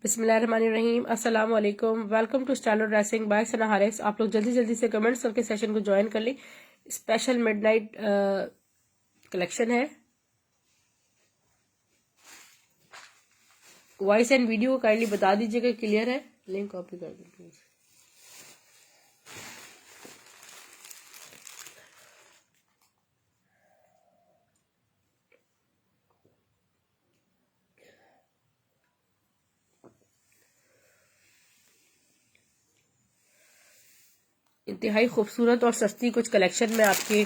बिस्मिल्लाहिर्रहमानिर्रहीम। अस्सलाम वालेकुम। Welcome to style dressing by Sana Haris. आप लोग जल्दी जल्दी से कमेंट्स करके सेशन को ज्वाइन कर ली। स्पेशल मिडनाइट कलेक्शन है। वॉइस एंड वीडियो को काइंडली बता दीजिएगा क्लियर है। लिंक कॉपी कर दीजिए। इंतहाई खूबसूरत और सस्ती कुछ कलेक्शन में आपके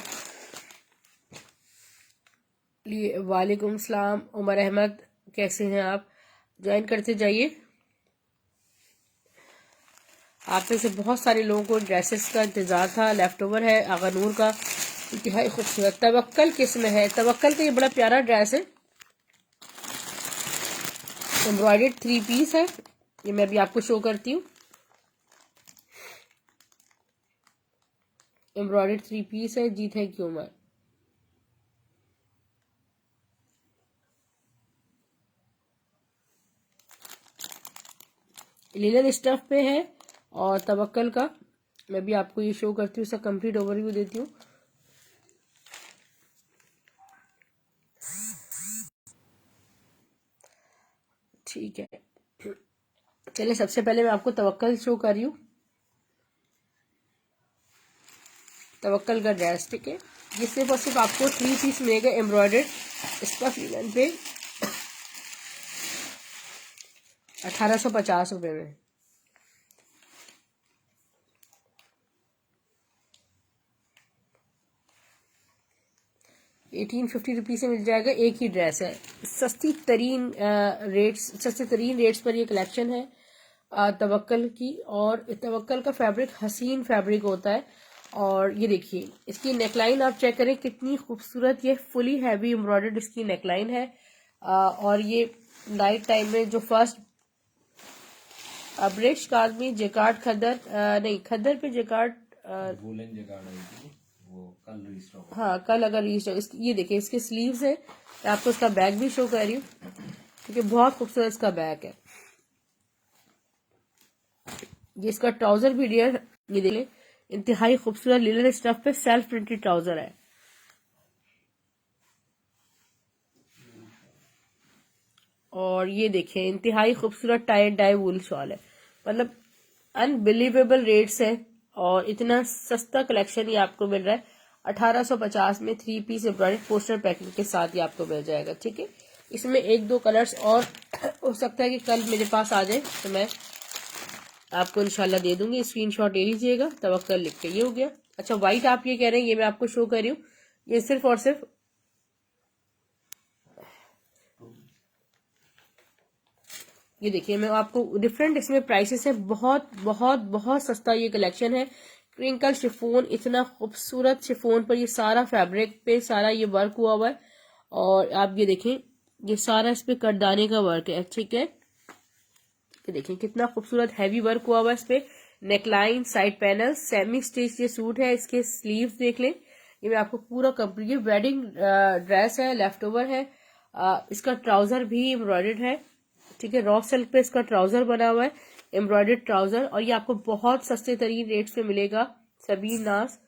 लिए। वालेकुम सलाम उमर अहमद, कैसे हैं आप? ज्वाइन करते जाइए। आप में से बहुत सारे लोगों को ड्रेसेस का इंतजार था। लेफ्ट ओवर है आगा नूर का, इंतहाई खूबसूरत तवक्कल किस्म है। तवक्कल का ये बड़ा प्यारा ड्रेस है, एम्ब्रॉयडर्ड 3 पीस है। ये मैं भी आपको शो करती हूँ। एम्ब्रॉयडर्ड 3 पीस है जी। Thank you Umar. Linen stuff पे है और तवक्कल का मैं भी आपको ये शो करती हूँ। इसका कंप्लीट ओवरव्यू देती हूँ। ठीक है, चलिए सबसे पहले मैं आपको तवक्कल शो कर रही हूँ। तवक्कल का ड्रेस, ठीक है। ये सिर्फ और सिर्फ आपको 3 पीस मिलेगा एम्ब्रॉयडर्ड स्टफ लिनन पे 1850 रुपये में। 1850 रुपीज से मिल जाएगा। एक ही ड्रेस है। सस्ती तरीन रेट्स पर ये कलेक्शन है तवक्कल की। और तवक्कल का फैब्रिक हसीन फैब्रिक होता है। और ये देखिए इसकी नेकलाइन आप चेक करें कितनी खूबसूरत। ये फुली हैवी एम्ब्रॉयडर्ड इसकी नेकलाइन है। और ये नाइट टाइम में जो फर्स्ट ब्रिश काजमी जेकार्ड खद्दर नहीं खद्दर पे जेकार्ड वूलन जेकार्ड है वो कल रीस्टॉक। हाँ कल अगर रीस्टॉक। ये देखिए इसके स्लीव्स है। मैं आपको इसका बैग भी शो कर रही हूँ क्योंकि बहुत खूबसूरत इसका बैग है। ये इसका ट्राउजर भी डियर, ये देख ले इंतहाई खूबसूरत लिनन स्टफ पे सेल्फ प्रिंटेड ट्राउजर है। और ये देखें इंतहाई खूबसूरत टाई डाई वूल शॉल है। मतलब अनबिलीवेबल रेट्स है और इतना सस्ता कलेक्शन ये आपको मिल रहा है। 1850 में 3 पीस एम्ब्रॉयडर्ड पोस्टर पैकिंग के साथ ये आपको मिल जाएगा, ठीक है। इसमें 1-2 कलर्स और हो सकता है कि कल मेरे पास आ जाए तो मैं आपको इंशाल्लाह दे दूंगी। स्क्रीनशॉट ले लीजिएगा, तवक्कल लिख के। ये हो गया। अच्छा व्हाइट आप ये कह रहे हैं, ये मैं आपको शो कर रही हूँ। ये सिर्फ और सिर्फ ये देखिए मैं आपको डिफरेंट इसमें प्राइसेस है। बहुत बहुत बहुत सस्ता ये कलेक्शन है। क्रिंकल शिफोन, इतना खूबसूरत शिफोन पर ये सारा फैब्रिक पे सारा ये वर्क हुआ हुआ है। और आप ये देखें ये सारा इस पे कटदाने का वर्क है, ठीक है। ये देखें कितना खूबसूरत हैवी वर्क हुआ हुआ है इस पे। Neckline, side panel, semi stitch ये सूट है। इसके स्लीव्स देख लें। ये मैं आपको पूरा कंप्लीट, ये वेडिंग ड्रेस है, लेफ्ट ओवर है। इसका ट्राउजर भी एम्ब्रॉयडर्ड है, ठीक है। रॉ सिल्क पे इसका ट्राउजर बना हुआ है, एम्ब्रॉयडर्ड ट्राउजर। और ये आपको बहुत सस्ते तरीन रेट्स में मिलेगा। सबीर नाज,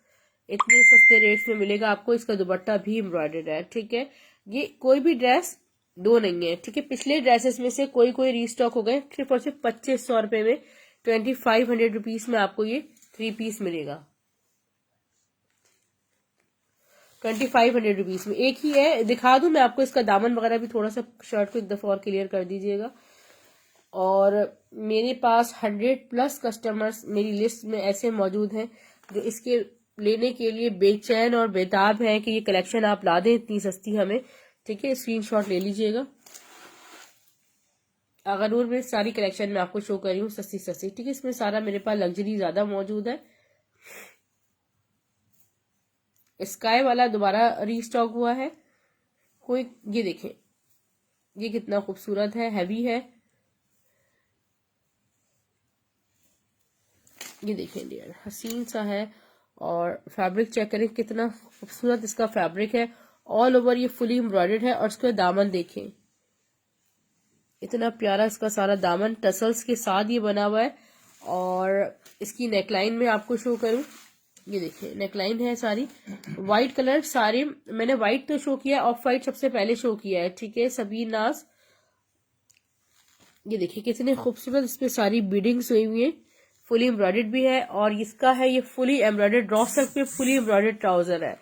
इतने सस्ते रेट्स में मिलेगा आपको। इसका दुपट्टा भी एम्ब्रॉयडर्ड है, ठीक है। ये कोई भी ड्रेस दो नहीं है, ठीक है। पिछले ड्रेसेस में से कोई कोई रीस्टॉक हो गए। सिर्फ और सिर्फ 2500 रुपए में 2500 रुपीज में आपको ये 3 पीस मिलेगा। 2500 रुपीज में एक ही है। दिखा दूं मैं आपको इसका दामन वगैरह भी थोड़ा सा, शर्ट को एक दफा और क्लियर कर दीजिएगा। और मेरे पास 100+ कस्टमर्स मेरी लिस्ट में ऐसे मौजूद हैं जो इसके लेने के लिए बेचैन और बेताब हैं कि ये कलेक्शन आप ला दें इतनी सस्ती हमें, ठीक है। स्क्रीनशॉट ले लीजिएगा। आगानूर में सारी कलेक्शन मैं आपको शो कर रही हूँ सस्ती सस्ती, ठीक है। इसमें सारा मेरे पास लग्जरी ज्यादा मौजूद है। स्काई वाला दोबारा रीस्टॉक हुआ है कोई। ये देखें ये कितना खूबसूरत है, हैवी है। ये देखें डियर, हसीन सा है। और फैब्रिक चेक करें कितना खूबसूरत इसका फैब्रिक है। ऑल ओवर ये फुली एम्ब्रॉयडर्ड है। और इसका दामन देखें, इतना प्यारा इसका सारा दामन टसल्स के साथ ये बना हुआ है। और इसकी नेकलाइन में आपको शो करूं, ये देखिए नेकलाइन है सारी वाइट कलर, सारे मैंने वाइट तो शो किया, ऑफ वाइट सबसे पहले शो किया है, ठीक है, सबीर नाज। ये देखिए कितने खूबसूरत इस पे सारी बीडिंग्स हुई हुई है, फुली एम्ब्रॉयडर्ड भी है। और इसका है ये फुली एम्ब्रॉयडर्ड रॉ सिल्क पे फुली एम्ब्रॉयडर्ड ट्राउजर है।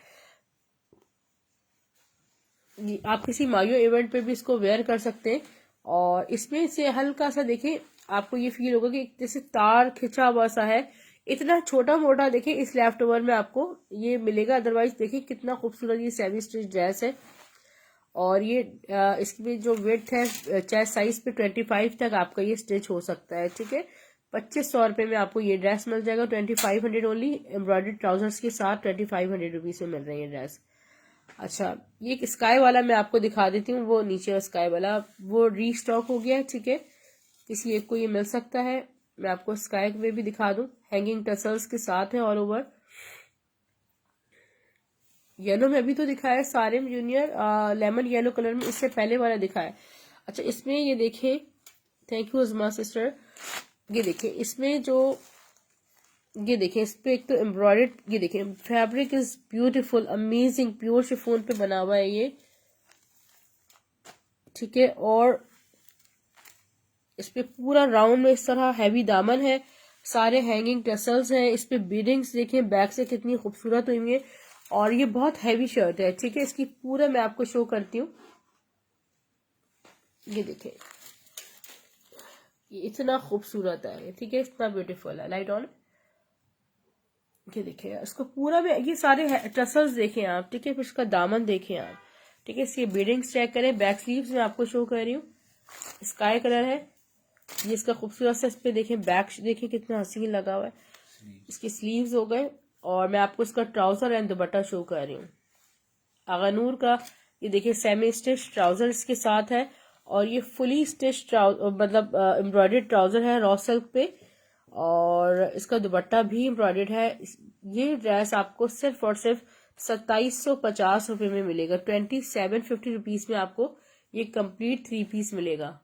आप किसी मायो इवेंट पे भी इसको वेयर कर सकते हैं। और इसमें से हल्का सा देखिए आपको ये फील होगा कि जैसे तार खिंचा हुआ सा है, इतना छोटा मोटा देखिए इस लेफ्ट ओवर में आपको ये मिलेगा। अदरवाइज देखिए कितना खूबसूरत ये सेमी स्टिच ड्रेस है। और ये इसकी जो वेथ है चेस्ट साइज पे 25 तक आपका ये स्टिच हो सकता है, ठीक है। 2500 रुपये में आपको ये ड्रेस मिल जाएगा, 2500 ओनली, एम्ब्रॉयडर्ड ट्राउजर्स के साथ 2500 रुपीज में मिल रही है ड्रेस। अच्छा, ये एक स्काई वाला मैं आपको दिखा देती हूँ, वो नीचे स्काई वाला वो रीस्टॉक हो गया है, ठीक है, किसी एक को ये मिल सकता है। मैं आपको स्काई में भी दिखा दूं, हैंगिंग टसल्स के साथ है ऑल ओवर। येलो में अभी तो दिखाया है Sarim junior, lemon yellow colour में इससे पहले वाला दिखाया है। अच्छा, इसमें ये देखें, थैंक यू अजमा सिस्टर, ये देखें इसमें जो ये देखें इस पे एक तो एम्ब्रॉयडर्ड, ये देखें fabric is beautiful amazing, pure chiffon पे बना हुआ है ये, ठीक है। और इस पे पूरा राउंड में इस तरह हैवी दामन है, सारे हैंगिंग टसल्स हैं, इस पे बीडिंग्स देखें बैक से कितनी खूबसूरत हुई है। और ये बहुत हैवी शर्ट है, ठीक है, इसकी पूरा मैं आपको शो करती हूँ। ये देखें ये इतना खूबसूरत है, ठीक है, इतना ब्यूटीफुल है, लाइट ऑन। ये देखें इसको पूरा में ये सारे टसल्स देखें आप, ठीक है, फिर इसका दामन देखें आप, ठीक है, इसकी बीडिंग्स चेक करें। बैक स्लीव्स में आपको शो कर रही हूँ, स्काई कलर है ये इसका खूबसूरत सा, इस पे देखें बैक देखें कितना हसीन लगा हुआ है, इसकी स्लीव्स हो गए। और मैं आपको इसका ट्राउजर एंड दुपट्टा शो कर रही हूँ, आगानूर का, ये देखिए सेमी स्टिच ट्राउजर इसके साथ है। और ये फुली स्टिच मतलब एम्ब्रॉयडर्ड ट्राउजर है रॉ सिल्क पे, और इसका दुपट्टा भी एम्ब्रॉयडर्ड है। ये ड्रेस आपको सिर्फ और सिर्फ 2750 रुपये में मिलेगा, 2750 रुपीज में आपको ये कंप्लीट 3 पीस मिलेगा।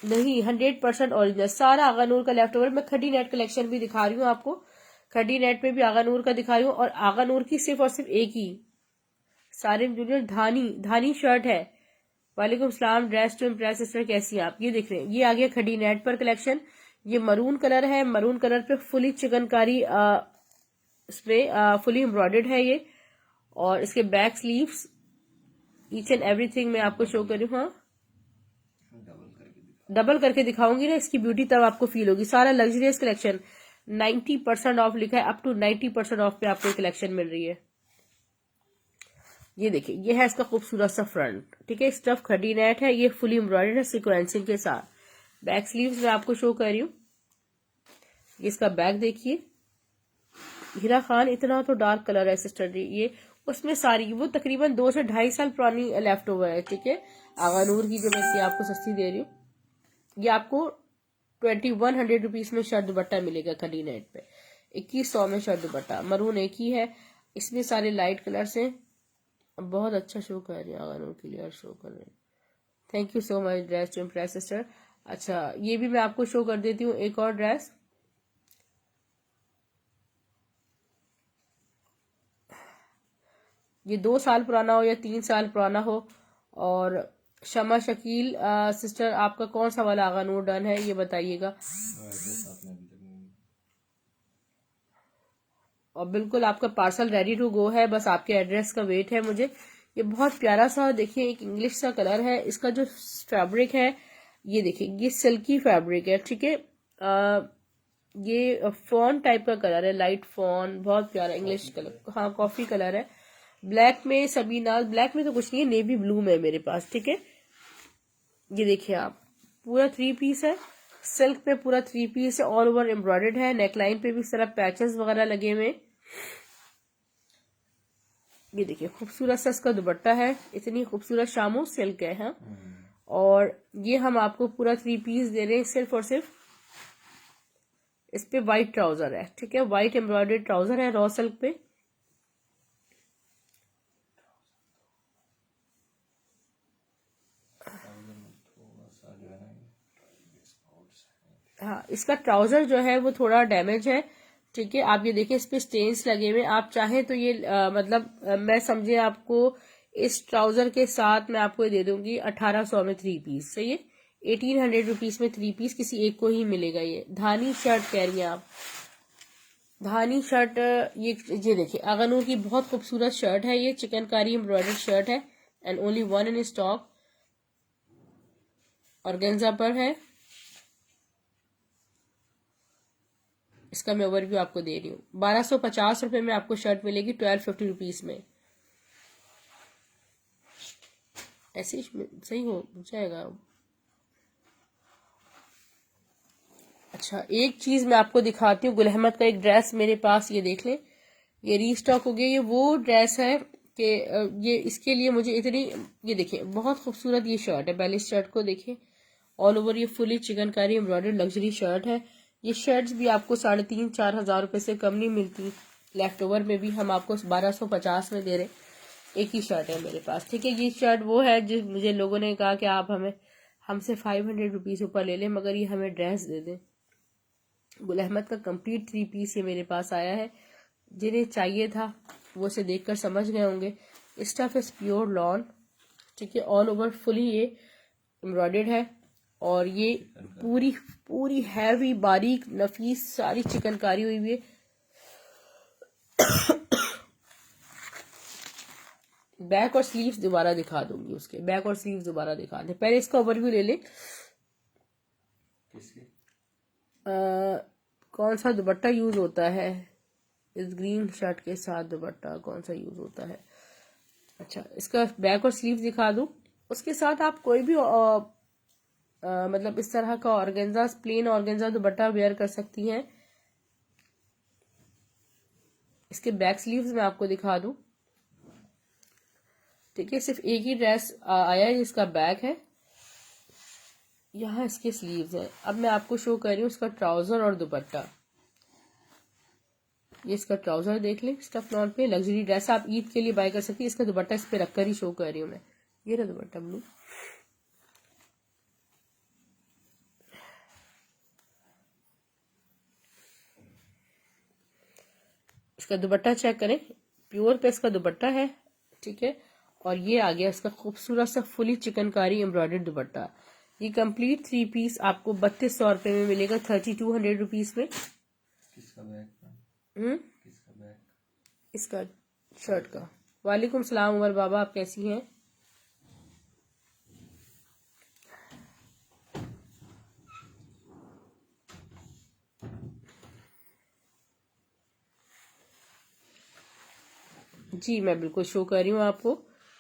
नहीं, 100% ओरिजिनल, सारा आगानूर का लेफ्ट ओवर। मैं खड्डी नेट कलेक्शन भी दिखा रही हूँ आपको, खड्डी नेट में भी आगानूर का दिखा रही हूँ। और आगानूर की सिर्फ और सिर्फ एक ही सारिम जूनियर धानी शर्ट है। वालेकुम सलाम, ड्रेस टू इम्प्रेस सिस्टर, कैसी हैं आप? ये देख रहे हैं, ये आ गया खड्डी नेट पर कलेक्शन, ये मरून कलर है, मरून कलर पे फुली चिकनकारी इसमें फुली एम्ब्रॉयडर्ड है ये। और इसके back sleeves each and everything मैं आपको शो करूँ, हाँ डबल करके दिखाऊंगी ना, इसकी ब्यूटी तब आपको फील होगी। सारा लग्जरियस कलेक्शन, 90% ऑफ लिखा है, अप टू 90% ऑफ पे आपको कलेक्शन मिल रही है। ये देखिए ये है इसका खूबसूरत सा फ्रंट, ठीक है, स्टफ खड्डी नेट है, ये फुली एम्ब्रॉयडर्ड है सिक्वेंसिंग के साथ। बैक स्लीव्स में आपको शो कर रही हूँ, ये इसका बैक देखिए, हीरा खान इतना तो डार्क कलर है सिस्टर, ये उसमें सारी वो तकरीबन 2 से 2.5 साल पुरानी लेफ्ट ओवर है, ठीक है। आगानूर की जो मैं आपको सस्ती दे रही हूँ, ये आपको 2100 रुपीज में शर्ट दुपट्टा मिलेगा खड्डी नेट पे, 2100 में शर्ट दुपट्टा, मरून एक ही है, इसमें सारे लाइट कलर्स हैं। बहुत अच्छा शो कर रही है आगानूर, क्लियर शो कर रहे हैं, thank you so much dress to impress sister. अच्छा, ये भी मैं आपको शो कर देती हूँ एक और ड्रेस, ये 2 साल पुराना हो या 3 साल पुराना हो। और शमा शकील सिस्टर, आपका कौन सा वाला आगानूर डन है ये बताइएगा। और बिल्कुल आपका पार्सल रेडी टू गो है, बस आपके एड्रेस का वेट है मुझे। ये बहुत प्यारा सा देखिए एक इंग्लिश सा कलर है, इसका जो फैब्रिक है ये देखिए, ये सिल्की फैब्रिक है, ठीक है। ये फॉन टाइप का कलर है, लाइट फॉन, बहुत प्यारा इंग्लिश कलर, हाँ कॉफी कलर है। ब्लैक में सबीना, ब्लैक में तो कुछ नहीं है, नेवी ब्लू में है मेरे पास, ठीक है। ये देखिए आप, पूरा 3 पीस है, सिल्क पे पूरा 3 पीस है, ऑल ओवर एम्ब्रॉयडर्ड है, नेकलाइन पे भी इस तरह पैचेस वगैरह लगे हुए। ये देखिए खूबसूरत सा इसका दुपट्टा है, इतनी खूबसूरत शामो सिल्क है, हाँ। और ये हम आपको पूरा 3 पीस दे रहे हैं सिर्फ और सिर्फ, इस पे व्हाइट ट्राउजर है, ठीक है, व्हाइट एम्ब्रॉयडर्ड ट्राउजर है रॉ सिल्क पे। हाँ, इसका ट्राउजर जो है वो थोड़ा डैमेज है, ठीक है। आप ये देखिए, इस पे स्टेन्स लगे हुए। आप चाहें तो ये मैं समझे आपको इस ट्राउजर के साथ मैं आपको ये दे दूंगी 1800 में 3 पीस। सही है, 1800 रुपीज में 3 पीस किसी एक को ही मिलेगा। ये धानी शर्ट कह रही हैं आप, धानी शर्ट। ये देखिए, अगनूर की बहुत खूबसूरत शर्ट है। ये चिकनकारी एम्ब्रॉयडर्ड शर्ट है and only one in stock. Organza पर है। इसका मैं ओवरव्यू आपको दे रही हूँ। 1250 रुपए में आपको शर्ट मिलेगी 1250 रुपीज में। ऐसे ही सही हो जाएगा। अच्छा, एक चीज मैं आपको दिखाती हूँ। गुल अहमद का एक ड्रेस मेरे पास, ये देख लें, ये रीस्टॉक हो गया। ये वो ड्रेस है कि ये इसके लिए मुझे इतनी, ये देखिए बहुत खूबसूरत ये शर्ट है। पहले इस शर्ट को देखिए, ऑल ओवर ये fully chikankari embroidered luxury shirt है। ये शर्ट्स भी आपको 3,500-4,000 रुपए से कम नहीं मिलती। लेफ्ट ओवर में भी हम आपको 1250 में दे रहे। एक ही शर्ट है मेरे पास, ठीक है। ये शर्ट वो है जो मुझे लोगों ने कहा कि आप हमसे 500 रुपीज ऊपर ले लें, मगर ये हमें ड्रेस दे दें। गुल अहमद का कंप्लीट 3 पीस ये मेरे पास आया है। जिन्हें चाहिए था वो इसे देखकर समझ गए होंगे। स्टफ इज प्योर लॉन, ठीक है। ऑल ओवर फुली ये एम्ब्रॉयडर्ड है और ये पूरी पूरी हैवी बारीक नफीस सारी चिकनकारी हुई हुई है। बैक और स्लीव्स दोबारा दिखा दूंगी, उसके बैक और स्लीव्स दोबारा दिखा दे। पहले इसका ओवरव्यू ले ले। कौन सा दुपट्टा यूज होता है इस ग्रीन शर्ट के साथ? दुपट्टा कौन सा यूज होता है? अच्छा, इसका बैक और स्लीव्स दिखा दूं। उसके साथ आप कोई भी मतलब इस तरह का organza, plain organza dupatta wear कर सकती हैं। इसके बैक स्लीव्स मैं आपको दिखा दूं, ठीक है। सिर्फ एक ही ड्रेस आया है जिसका बैक है, यहाँ इसके स्लीव्स हैं। अब मैं आपको शो कर रही हूँ इसका ट्राउजर और दुपट्टा। ये इसका ट्राउजर देख लें, स्टफ लॉन पे लग्जरी ड्रेस आप ईद के लिए बाय कर सकती है। इसका दुपट्टा इस पे रखकर ही शो कर रही हूँ मैं। ये रहा दुपट्टा ब्लू। इसका दुपट्टा चेक करें, प्योर पे इसका दुपट्टा है, ठीक है। और ये आ गया इसका खूबसूरत सा फुली चिकनकारी एम्ब्रॉयडर्ड दुपट्टा। ये कंप्लीट 3 पीस आपको 3200 रुपए में मिलेगा, 3200 रुपीज में। किसका बैग? किसका बैग? इसका शर्ट का। वालेकुम सलाम उमर बाबा, आप कैसी हैं? जी मैं बिल्कुल शो कर रही हूँ आपको।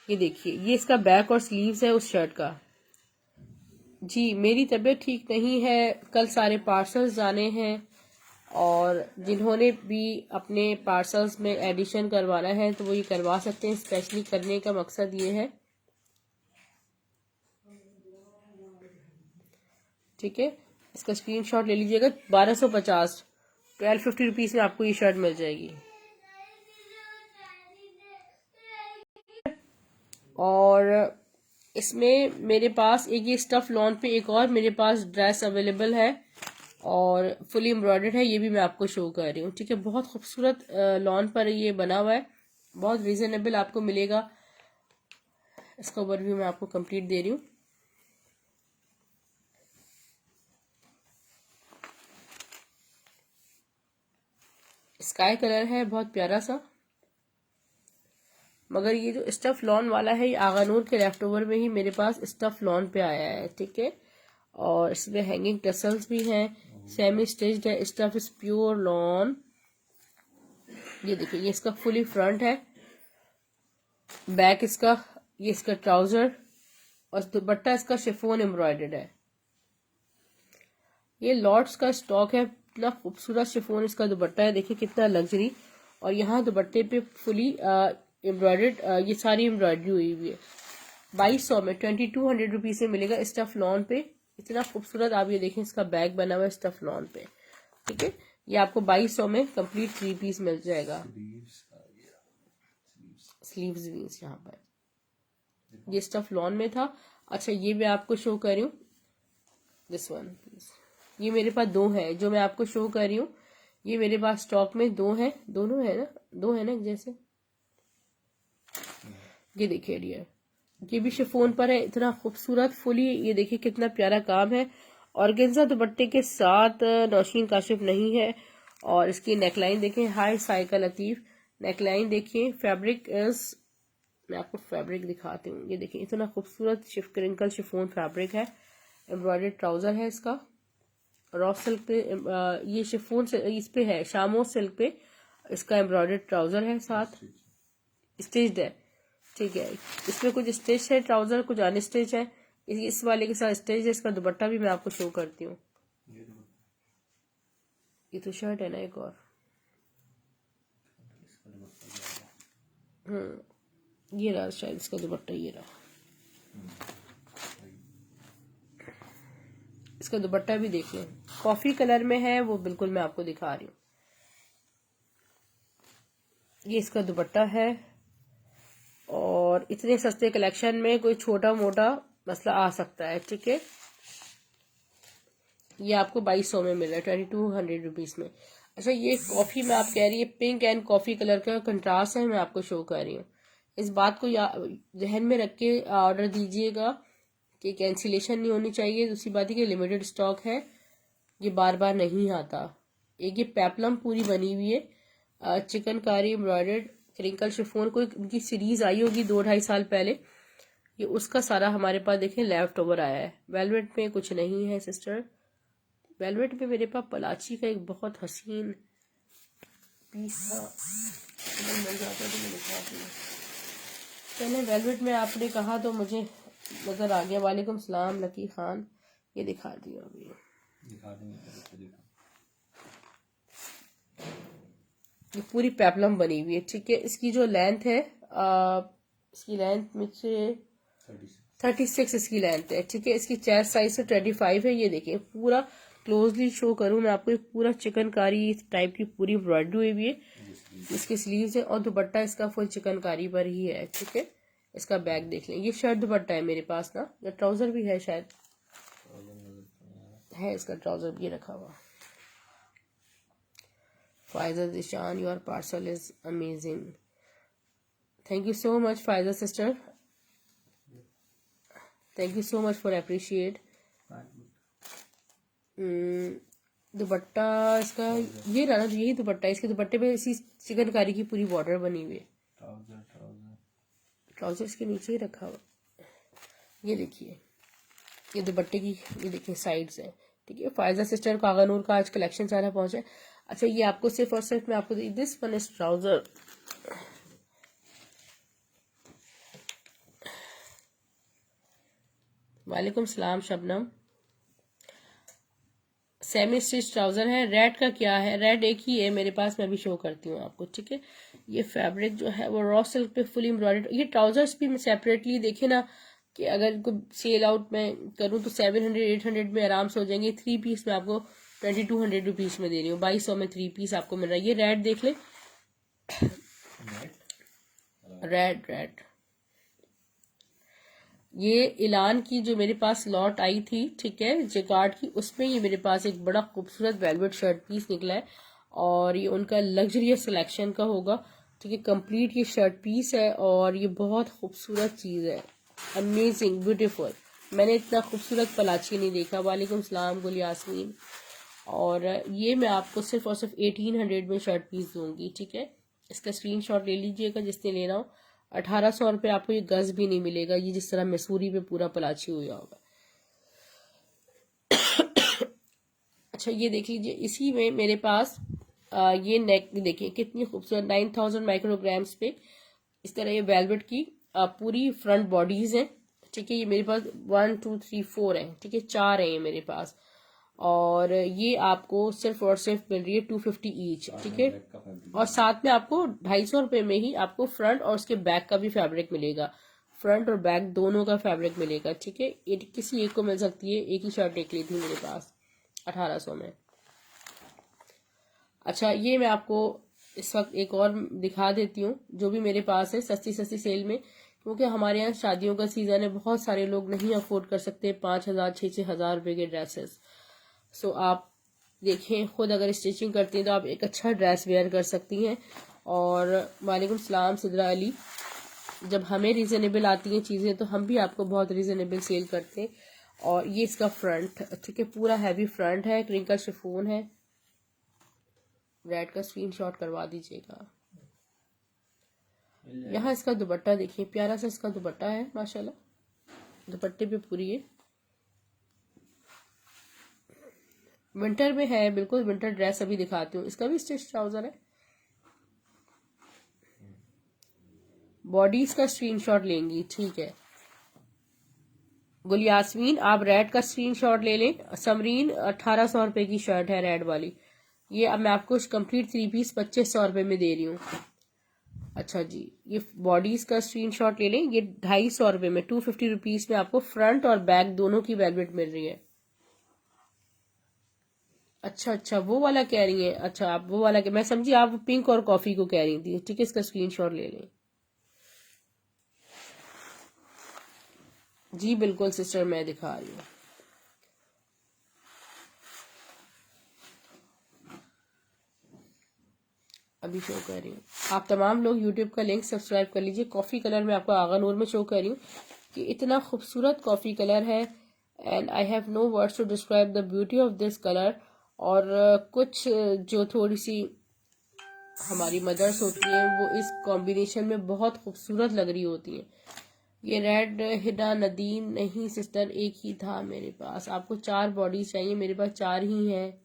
ये देखिए, ये इसका बैक और स्लीव्स है उस शर्ट का। जी मेरी तबीयत ठीक नहीं है, कल सारे पार्सल्स जाने हैं और जिन्होंने भी अपने पार्सल्स में एडिशन करवाना है तो वो ये करवा सकते हैं। स्पेशली करने का मकसद ये है, ठीक है। इसका स्क्रीनशॉट ले लीजिएगा। 1250, 1250 रुपीज में आपको ये शर्ट मिल जाएगी। और इसमें मेरे पास एक ये स्टफ लॉन पे एक और मेरे पास ड्रेस अवेलेबल है और फुली एम्ब्रॉयडर्ड है। ये भी मैं आपको शो कर रही हूँ, ठीक है। बहुत खूबसूरत लॉन पर ये बना हुआ है, बहुत रीजनेबल आपको मिलेगा। इसका ओवरव्यू मैं आपको कंप्लीट दे रही हूँ। स्काई कलर है, बहुत प्यारा सा। मगर ये जो स्टफ लॉन वाला है ये आगानूर के लेफ्ट ओवर में ही मेरे पास स्टफ लॉन पे आया है, ठीक है। और इसमें हैंगिंग टसल्स भी हैं, सेमी स्टिच्ड है। Stuff is pure lawn. ये देखिए, ये इसका फुली फ्रंट है, बैक इसका, ये इसका ट्राउजर और दुपट्टा इसका शिफॉन एम्ब्रॉयडर्ड है। ये लॉट्स का स्टॉक है। इतना खूबसूरत शिफॉन इसका दुपट्टा है, देखिए कितना लग्जरी। और यहाँ दुपट्टे पे फुली एम्ब्रॉयडर्ड, ये सारी एम्ब्रॉयडरी हुई हुई है। 2200 में 2200 रुपीज में मिलेगा स्टफ लॉन पे। इतना खूबसूरत आप ये देखें, इसका बैग बना हुआ है स्टफ लॉन पे, ठीक है। ये आपको 2200 में कंप्लीट 3 पीस मिल जाएगा। स्लीव्स भी यहाँ पर, ये स्टफ लॉन में था। अच्छा, ये मैं आपको शो कर रही हूँ, दिस वन प्लीज। ये मेरे पास दो है जो मैं आपको शो कर रही हूँ। ये मेरे पास स्टॉक में दो है, दोनों है ना, दो है ना जैसे। ये देखिए डियर, ये भी शिफॉन पर है, इतना खूबसूरत फुली, ये देखिए कितना प्यारा काम है। ऑर्गेन्जा दुपट्टे के साथ नौशीन काशिफ नहीं है। और इसकी नेकलाइन देखें, हाई साइकिल लतीफ नेकलाइन देखिए। फैब्रिक इज, मैं आपको फैब्रिक दिखाती हूँ। ये देखिए इतना खूबसूरत क्रिंकल शिफॉन फैब्रिक है। एम्ब्रॉयडर्ड ट्राउजर है इसका, रॉ सिल्क पे, ये शिफॉन से इस पे है, शामो सिल्क पे इसका एम्ब्रॉयडर्ड ट्राउजर है, साथ स्टिच्ड है। ठीक है, इसमें कुछ स्टिच है ट्राउजर, कुछ अनस्टिच है। इस वाले के साथ स्टिच है। इसका दुपट्टा भी मैं आपको शो करती हूँ। ये तो शर्ट है ना एक और। ये रहा शायद इसका दुपट्टा, ये रहा। इसका दुपट्टा भी देख लें, कॉफी कलर में है वो, बिल्कुल मैं आपको दिखा रही हूँ। ये इसका दुपट्टा है। और इतने सस्ते कलेक्शन में कोई छोटा मोटा मसला आ सकता है। ठीक है, ये आपको 2200 में मिल रहा है, 2200 रुपीज में। अच्छा, ये कॉफी में आप कह रही है पिंक एंड कॉफी कलर का कंट्रास्ट है, मैं आपको शो कर रही हूँ। इस बात को जहन में रख के ऑर्डर दीजिएगा कि कैंसिलेशन नहीं होनी चाहिए। दूसरी बात है कि लिमिटेड स्टॉक है, ये बार बार नहीं आता। एक ये पेप्लम पूरी बनी हुई है, चिकनकारी एम्ब्रॉयडर्ड क्रिंकल शिफॉन, कोई उनकी सीरीज आई होगी 2-2.5 साल पहले, ये उसका सारा हमारे पास देखें लेफ्ट ओवर आया है। वेलवेट में कुछ नहीं है सिस्टर। वेलवेट में मेरे पास पलाची का एक बहुत हसीन पीस था, मिल जाता तो मैं दिखाती हूँ। पहले वेलवेट में आपने कहा तो मुझे नजर आ गया। वालेकुम सलाम लकी खान, ये दिखा दिया अभी, दिखा देंगे। ये पूरी पेप्लम बनी हुई है। ठीक है, इसकी जो लेंथ है, इसकी लेंथ मुझसे 36 इसकी लेंथ है। ठीक है, इसकी चेस्ट साइज से 25 है। ये देखिए पूरा क्लोजली शो करूं मैं आपको, पूरा चिकनकारी टाइप की पूरी एम्ब्रॉयडरी हुई है। इसके स्लीव्स है और दुपट्टा इसका फुल चिकनकारी पर ही है। ठीक है, इसका बैक देख लें, ये शर्ट दुपट्टा है मेरे पास ना, या ट्राउजर भी है शायद, है इसका ट्राउजर भी रखा हुआ। Faiza Dishan, your parcel is amazing, thank you so much Faiza sister, thank you so much for appreciate. Dupatta इसका ये रहा ना, यही दुपट्टा, इसके दुपट्टे पे इसी चिकनकारी की पूरी बॉर्डर बनी हुई है। ट्राउजर इसके नीचे ही रखा हुआ। ये देखिए, ये दुपट्टे की ये देखिए साइड्स है। ठीक है, फायजा सिस्टर कागानूर का आज कलेक्शन सारा पहुंचा है। अच्छा, ये आपको सिर्फ और सिर्फ मैं आपको दिस वन इज ट्राउजर। वालेकुम सलाम शबनम, सेमी स्टिच ट्राउजर है। रेड का क्या है, रेड एक ही है मेरे पास, मैं भी शो करती हूँ आपको। ठीक है, ये फैब्रिक जो है वो रॉ सिल्क पे फुल एम्ब्रॉयडर्ड। ये ट्राउजर्स भी मैं सेपरेटली देखे ना कि अगर कोई सेल आउट में करूँ तो 700-800 में आराम से हो जाएंगे। 3 पीस मैं आपको 2200 रुपीज में दे रही हूँ, 2200 में 3 पीस आपको मिल रहा है। ये रेड देख ले, रेड ये इलान की जो मेरे पास लॉट आई थी, ठीक है, जेकार्ड की, उसमें ये मेरे पास एक बड़ा खूबसूरत वेलवेट शर्ट पीस निकला है। और ये उनका लग्जरियस सिलेक्शन का होगा। ठीक है, कंप्लीट ये शर्ट पीस है और ये बहुत खूबसूरत चीज़ है, अमेजिंग ब्यूटीफुल। मैंने इतना खूबसूरत पलाची नहीं देखा। वालेकुम सलाम गुल यास्मीन। और ये मैं आपको सिर्फ और सिर्फ 1800 में शर्ट पीस दूंगी। ठीक है, इसका स्क्रीनशॉट ले लीजिएगा जिसने लेना हो। 1800 रुपये आपको ये गज भी नहीं मिलेगा, ये जिस तरह मैसूरी पे पूरा पलाची हुआ होगा। अच्छा, ये देख लीजिए, इसी में मेरे पास ये नेक देखिए कितनी खूबसूरत, 9000 माइक्रोग्राम्स पे इस तरह ये वेलवेट की पूरी फ्रंट बॉडीज हैं। ठीक है, ये मेरे पास 1 2 3 4 है। ठीक है, 4 है ये मेरे पास। और ये आपको सिर्फ और सिर्फ मिल रही है 250 ईच। ठीक है, और साथ में आपको 250 रुपये में ही आपको फ्रंट और उसके बैक का भी फैब्रिक मिलेगा, फ्रंट और बैक दोनों का फैब्रिक मिलेगा। ठीक है, ये किसी एक को मिल सकती है, एक ही शर्ट देख ली थी मेरे पास 1800 में। अच्छा, ये मैं आपको इस वक्त एक और दिखा देती हूँ जो भी मेरे पास है सस्ती सस्ती सेल में, क्योंकि हमारे यहाँ शादियों का सीजन है, बहुत सारे लोग नहीं अफोर्ड कर सकते 5000 6-6 हजार रुपये के ड्रेसेस। सो आप देखें, खुद अगर स्टिचिंग करती हैं तो आप एक अच्छा ड्रेस वेयर कर सकती हैं। और वालेकुम सलाम सिद्रा अली, जब हमें रीजनेबल आती हैं चीज़ें तो हम भी आपको बहुत रीजनेबल सेल करते हैं। और ये इसका फ्रंट, ठीक है, पूरा हैवी फ्रंट है, क्रिंकल शिफॉन है। रेड का स्क्रीनशॉट करवा दीजिएगा। यहाँ इसका दुपट्टा देखिए, प्यारा सा इसका दुपट्टा है माशाल्लाह, दुपट्टे पे पूरी है, विंटर में है, बिल्कुल विंटर ड्रेस। अभी दिखाती हूँ, इसका भी स्टिच ट्राउजर है। बॉडीज का स्क्रीनशॉट लेंगी, ठीक है। गुलयास्मीन आप रेड का स्क्रीनशॉट ले लें। समरीन 1800 रुपए की शर्ट है रेड वाली, ये अब मैं आपको कंप्लीट 3 पीस 2500 रुपए में दे रही हूँ। अच्छा जी, ये बॉडीज का स्क्रीनशॉट ले लें, ये 250 रुपए में 250 रुपीज में आपको फ्रंट और बैक दोनों की वेलवेट मिल रही है। अच्छा, वो वाला कह रही हैं। अच्छा, आप वो वाला मैं समझी आप पिंक और कॉफी को कह रही थी, ठीक है, इसका स्क्रीनशॉट ले लें। जी बिल्कुल सिस्टर, मैं दिखा रही हूँ। अभी शो कर रही हूँ। आप तमाम लोग यूट्यूब का लिंक सब्सक्राइब कर लीजिए। कॉफ़ी कलर में आपको आगा नूर में शो कर रही हूँ कि इतना खूबसूरत कॉफ़ी कलर है, and I have no words to describe the beauty of this colour. और कुछ जो थोड़ी सी हमारी मदर्स होती हैं वो इस कॉम्बिनेशन में बहुत खूबसूरत लग रही होती हैं। ये रेड हिडा नदीम नहीं सिस्टर, एक ही था मेरे पास। आपको 4 बॉडी चाहिए, मेरे पास 4 ही हैं,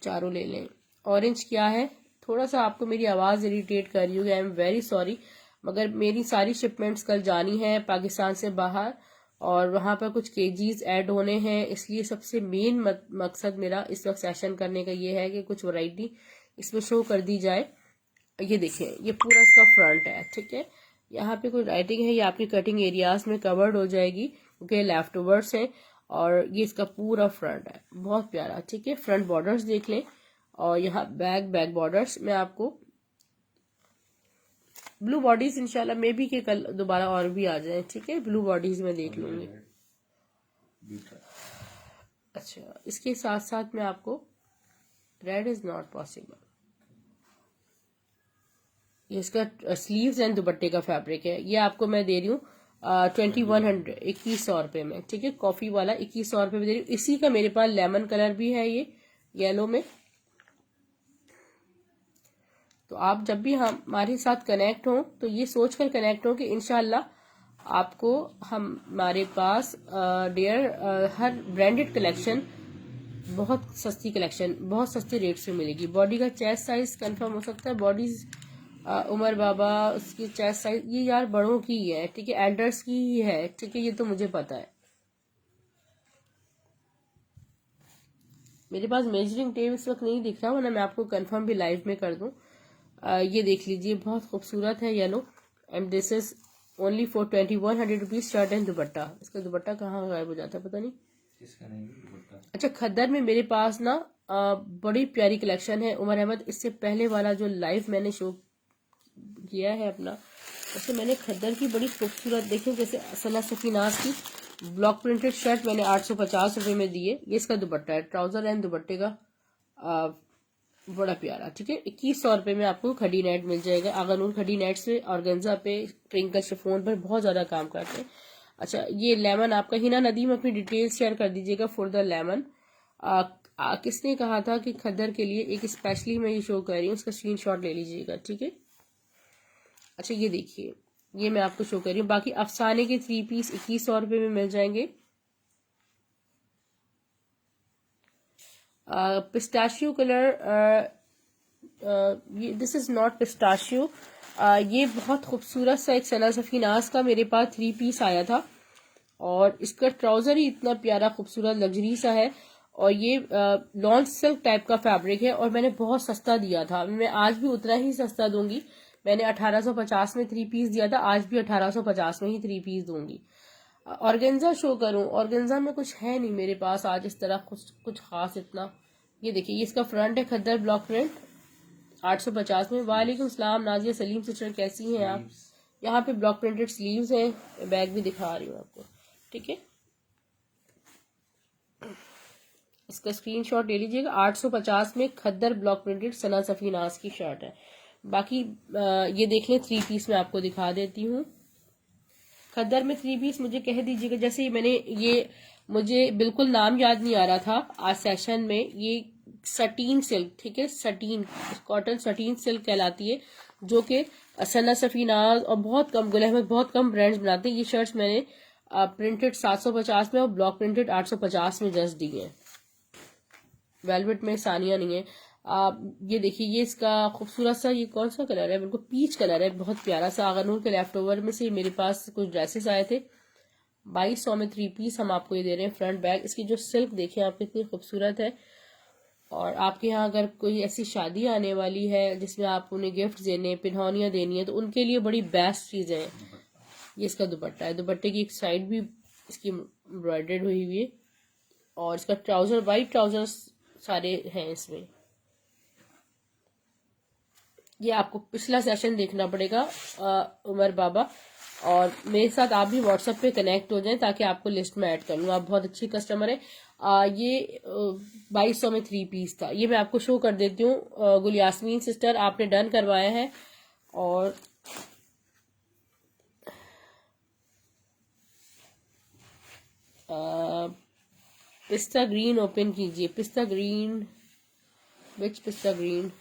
चारों ले लें। ऑरेंज क्या है, थोड़ा सा आपको मेरी आवाज़ इरिटेट कर रही होगी, आई एम वेरी सॉरी, मगर मेरी सारी शिपमेंट्स कल जानी है पाकिस्तान से बाहर और वहाँ पर कुछ केजीज ऐड होने हैं, इसलिए सबसे मेन मकसद मेरा इस वक्त सेशन करने का ये है कि कुछ वैरायटी इसमें शो कर दी जाए। ये देखें, ये पूरा इसका फ्रंट है, ठीक है। यहाँ पे कोई राइटिंग है, ये आपकी कटिंग एरियाज में कवर्ड हो जाएगी क्योंकि लेफ्ट ओवर्स है। और ये इसका पूरा फ्रंट है, बहुत प्यारा, ठीक है। फ्रंट बॉर्डर्स देख लें, और यहाँ बैक बॉर्डर्स में आपको ब्लू बॉडीज इंशाल्लाह मे बी के कल दोबारा और भी आ जाए, ठीक है। ब्लू बॉडीज में देख लूंगी। अच्छा, इसके साथ साथ में आपको रेड इज नॉट पॉसिबल, ये इसका स्लीव्स एंड दुपट्टे का फैब्रिक है। ये आपको मैं दे रही हूँ 2100 2100 रुपये में, ठीक है। कॉफी वाला 2100 रुपये में दे रही हूँ। इसी का मेरे पास लेमन कलर भी है, ये येलो में। तो आप जब भी हमारे साथ कनेक्ट हो तो ये सोचकर कनेक्ट हो कि इंशाल्लाह आपको हमारे पास हर ब्रांडेड कलेक्शन, बहुत सस्ती कलेक्शन, बहुत सस्ते रेट से मिलेगी। बॉडी का चेस्ट साइज कंफर्म हो सकता है, बॉडीज उमर बाबा उसकी चेस्ट साइज ये यार बड़ों की ही है, ठीक है, एल्डर्स की ही है, ठीक है, ये तो मुझे पता है। मेरे पास मेजरिंग टेप इस वक्त नहीं दिख रहा, वरना मैं आपको कंफर्म भी लाइव में कर दूं। ये देख लीजिए, बहुत खूबसूरत है yellow, and this is only for 2100 rupees shirt and दुपट्टा। इसका दुपट्टा कहाँ गायब हो जाता है पता नहीं। इसका नहीं दुपट्टा। अच्छा, खद्दर में मेरे पास ना बड़ी प्यारी कलेक्शन है उमर अहमद। इससे पहले वाला जो लाइव मैंने शो किया है अपना, उससे मैंने खद्दर की बड़ी खूबसूरत देखें, जैसे सना सफीनाज की ब्लॉक प्रिंटेड शर्ट मैंने 850 रुपये में दिए। ये इसका दुपट्टा है, ट्राउजर एंड दुपट्टे का बड़ा प्यारा, ठीक है। 2100 रुपये में आपको खड़ी नेट मिल जाएगा। आगानूर खड़ी नेट से ऑर्गेन्जा पे, ट्रिंकल शिफॉन पर बहुत ज्यादा काम करते हैं। अच्छा, ये लेमन आपका हिना नदीम अपनी डिटेल्स शेयर कर दीजिएगा फॉर द लेमन। किसने कहा था कि खद्दर के लिए एक स्पेशली मैं ये शो कर रही हूँ, उसका स्क्रीनशॉट ले लीजिएगा, ठीक है। अच्छा, ये देखिए, ये मैं आपको शो कर रही हूँ। बाकी अफसाने के 3 पीस 2100 रुपये में मिल जाएंगे। पिस्ताशियो कलर, ये दिस इज नॉट पिस्ताशियो, ये बहुत खूबसूरत सा एक सना सफीनाज का मेरे पास 3 पीस आया था, और इसका ट्राउजर ही इतना प्यारा खूबसूरत लग्जरी सा है, और ये लॉन सिल्क टाइप का फैब्रिक है, और मैंने बहुत सस्ता दिया था। मैं आज भी उतना ही सस्ता दूंगी। मैंने 1850 में 3 पीस दिया था, आज भी 1850 में ही 3 पीस दूंगी। ऑर्गेन्जा शो करूं, ऑर्गेन्जा में कुछ है नहीं मेरे पास आज इस तरह कुछ खास इतना। ये देखिए, ये इसका फ्रंट है, खद्दर ब्लॉक प्रिंट 850 में। वालेकुम सलाम नाजिया सलीम सिस्टर, कैसी हैं आप। यहाँ पे ब्लॉक प्रिंटेड स्लीव्स हैं, बैग भी दिखा रही हूँ आपको, ठीक है। इसका स्क्रीनशॉट ले लीजिएगा। 850 में खद्दर ब्लॉक प्रिंटेड सना सफीनाज की शर्ट है। बाकी ये देख लें, 3 पीस मैं आपको दिखा देती हूँ। खद्दर में 3 पीस मुझे कह दीजिएगा, जैसे मैंने ये, मुझे बिल्कुल नाम याद नहीं आ रहा था आज सेशन में। ये सटीन सिल्क, ठीक है, सटीन कॉटन सटीन सिल्क कहलाती है, जो कि सना सफीनाज और बहुत कम, गुल अहमद बहुत कम ब्रांड्स बनाते हैं। ये शर्ट्स मैंने प्रिंटेड 750 में और ब्लॉक प्रिंटेड 850 में जस्ट दी है। वेलवेट में सानिया नहीं है। आप ये देखिए, ये इसका खूबसूरत सा, ये कौन सा कलर है, बिल्कुल पीच कलर है, बहुत प्यारा सा। आगानूर के लेफ्ट ओवर में से मेरे पास कुछ ड्रेसेस आए थे। 2200 में 3 पीस हम आपको ये दे रहे हैं। फ्रंट बैक इसकी जो सिल्क देखिए आप, कितनी खूबसूरत है। और आपके यहाँ अगर कोई ऐसी शादी आने वाली है जिसमें आप उन्हें गिफ्ट देने, पिन्हौनियाँ देनी है, तो उनके लिए बड़ी बेस्ट चीज़ है। ये इसका दुपट्टा है, दुपट्टे की एक साइड भी इसकी एम्ब्रॉयडर्ड हुई हुई है। और इसका ट्राउजर, वाइट ट्राउजर सारे हैं इसमें। ये आपको पिछला सेशन देखना पड़ेगा उमर बाबा, और मेरे साथ आप भी व्हाट्सएप पे कनेक्ट हो जाएं ताकि आपको लिस्ट में ऐड कर लूँ। आप बहुत अच्छी कस्टमर है। ये 2200 में 3 पीस था। ये मैं आपको शो कर देती हूँ। गुल यास्मीन सिस्टर, आपने डन करवाया है। और पिस्ता ग्रीन ओपन कीजिए। पिस्ता ग्रीन, विच पिस्ता ग्रीन,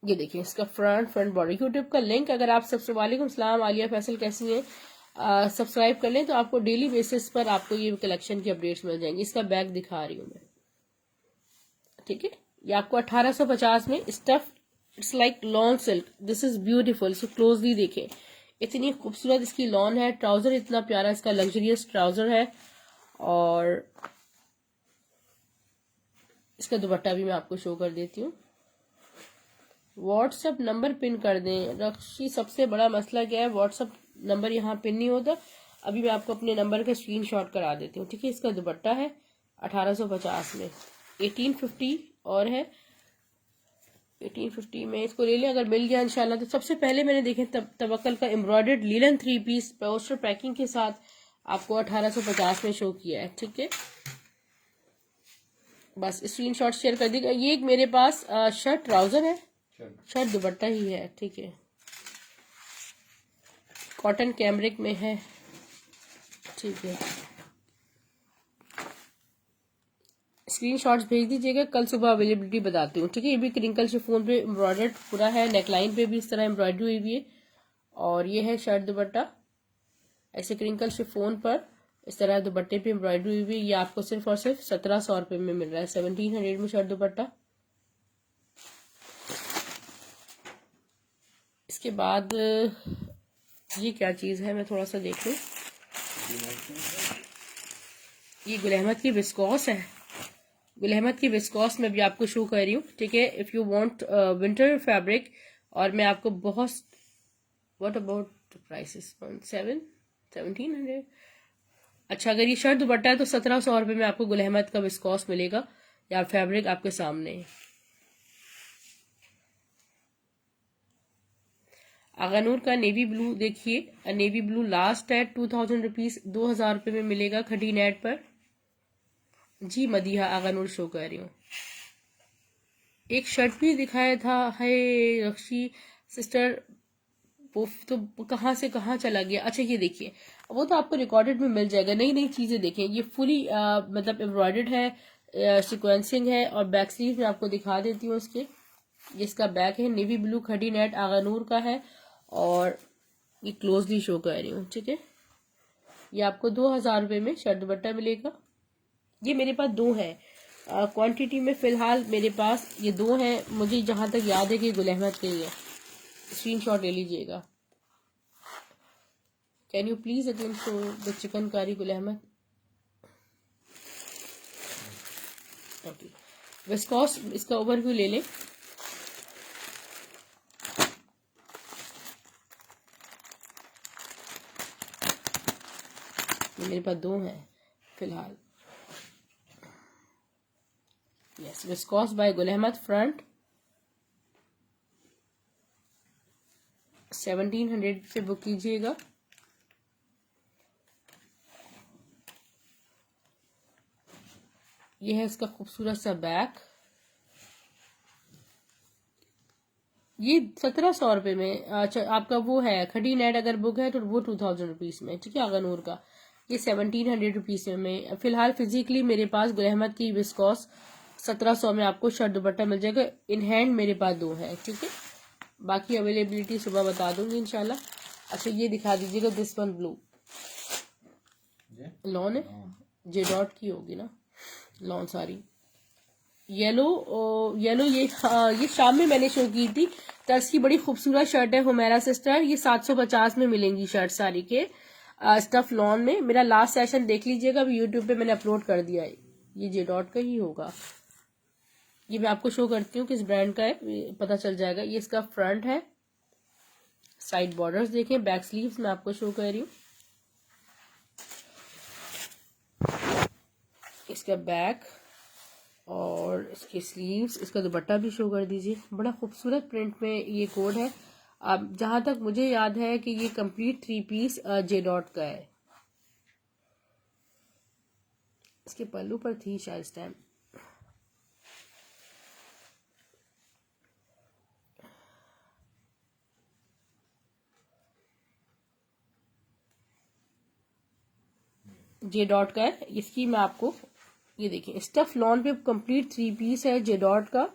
ये देखिए इसका फ्रंट बॉडी। यूट्यूब का लिंक अगर आप वालेकुम सलाम आलिया फैसल, कैसी हैं, सब्सक्राइब कर लें तो आपको डेली बेसिस पर आपको ये कलेक्शन की अपडेट्स मिल जाएंगी। इसका बैग दिखा रही हूँ मैं, ठीक है। ये आपको 1850 में stuff, it's like lawn silk, this is beautiful. So closely देखें, इतनी खूबसूरत इसकी लॉन है। ट्राउजर इतना प्यारा इसका लग्जरियस ट्राउजर है। और इसका दुपट्टा भी मैं आपको शो कर देती हूँ। व्हाट्सएप नंबर पिन कर दें रक्षी। सबसे बड़ा मसला क्या है, व्हाट्सएप नंबर यहाँ पिन नहीं होता। अभी मैं आपको अपने नंबर का स्क्रीनशॉट करा देती हूँ, ठीक है। इसका दुपट्टा है 1850 में, 1850 और है 1850 में। इसको ले लें अगर मिल गया इंशाल्लाह। तो सबसे पहले मैंने देखे तवक्कल का embroidered linen 3 piece poster packing के साथ आपको 1850 में शो किया है, ठीक है। बस स्क्रीनशॉट शेयर कर दीजिएगा। ये एक मेरे पास शर्ट ट्राउजर है, शर्ट दुपट्टा ही है, ठीक है। कॉटन कैमरिक में है, ठीक है। स्क्रीनशॉट्स भेज दीजिएगा, कल सुबह अवेलेबिलिटी बताती हूँ, ठीक है। ये भी क्रिंकल शिफॉन पे एम्ब्रॉयडर्ड पूरा है, नेकलाइन पे भी इस तरह एम्ब्रॉयडरी हुई हुई है। और ये है शर्ट दुपट्टा, ऐसे क्रिंकल शिफॉन पर इस तरह दुपट्टे पे एम्ब्रॉयडरी हुई हुई। ये आपको सिर्फ और सिर्फ 1700 रुपये में मिल रहा है, 1700 में शर्ट दुपट्टा। इसके बाद ये क्या चीज़ है, मैं थोड़ा सा देख लूँ। ये गुल अहमद की विस्कॉस है, गुल अहमद की विस्कॉस में भी आपको शो कर रही हूँ, ठीक है। If you want winter fabric, और मैं आपको बहुत, व्हाट अबाउट प्राइसेस, 1700। अच्छा, अगर ये शर्ट दुपट्टा है तो 1700 रुपये में आपको गुल अहमद का विस्कॉस मिलेगा। या फैब्रिक आपके सामने है। आगानूर का नेवी ब्लू देखिए, नेवी ब्लू लास्ट है 2000 रुपीज, 2000 रुपये में मिलेगा खटी नेट पर। जी मदिहा आगानूर शो कर रही हूँ। एक शर्ट भी दिखाया था, है रक्षी सिस्टर, वो तो कहाँ से कहाँ चला गया। अच्छा ये देखिए, वो तो आपको रिकॉर्डेड में मिल जाएगा। नई नई चीजें देखें, ये फुली मतलब एम्ब्रॉयडर्ड है, सिक्वेंसिंग है। और बैक स्लीव में आपको दिखा देती हूँ इसके। ये इसका बैक है, नेवी ब्लू खड़ी नेट आगानूर का है। और ये क्लोजली शो कर रही हूँ, ठीक है। ये आपको 2000 रुपये में शर्ट दुपट्टा मिलेगा। ये मेरे पास 2 है क्वांटिटी में, फिलहाल मेरे पास ये 2 हैं। मुझे जहां तक याद है कि गुल अहमद के लिए, स्क्रीनशॉट ले लीजिएगा। Can you please again show the chikankari Gul Ahmed. Okay, viscous इसका ओवरव्यू ले लें। मेरे पास 2 हैं फिलहाल। Yes, viscous bye Gul Ahmed, front 1700 से बुक कीजिएगा। ये है इसका खूबसूरत सा बैक। ये 1700 रुपये में। अच्छा, आपका वो है खड़ी नेट अगर बुक है तो वो 2000 रुपीज में, ठीक है, अगनूर का। ये 1700 रुपीज में फिलहाल फिजिकली मेरे पास गुल अहमद की विस्कॉस 1700 में आपको शर्ट दुपट्टा मिल जाएगा। इन हैंड मेरे पास 2 है, ठीक है, बाकी अवेलेबिलिटी सुबह बता दूंगी इंशाल्लाह। अच्छा, ये दिखा दीजिएगा, दिस वन ब्लू लॉन है, जे डॉट की होगी ना, लॉन सारी येलो। येलो ये ये शाम में मैंने शो की थी। तर्स की बड़ी खूबसूरत शर्ट है हुमैरा सिस्टर, ये 750 में मिलेंगी शर्ट सारी के स्टफ लॉन में। मेरा लास्ट सेशन देख लीजिएगा, अभी यूट्यूब पे मैंने अपलोड कर दिया है। ये जे डॉट का ही होगा। ये मैं आपको शो करती हूँ किस ब्रांड का है, पता चल जाएगा। ये इसका फ्रंट है, साइड बॉर्डर्स देखें, बैक स्लीव्स मैं आपको शो कर रही हूँ। इसका बैक और इसके स्लीव्स, इसका दुपट्टा भी शो कर दीजिए। बड़ा खूबसूरत प्रिंट में ये कोड है। अब जहां तक मुझे याद है कि ये कंप्लीट 3 पीस जे डॉट का है। इसके पल्लू पर थी शायद स्टैम्प। जे डॉट का है। इसकी मैं आपको ये देखिए, स्टफ लॉन पे कंप्लीट 3 पीस है जे डॉट का,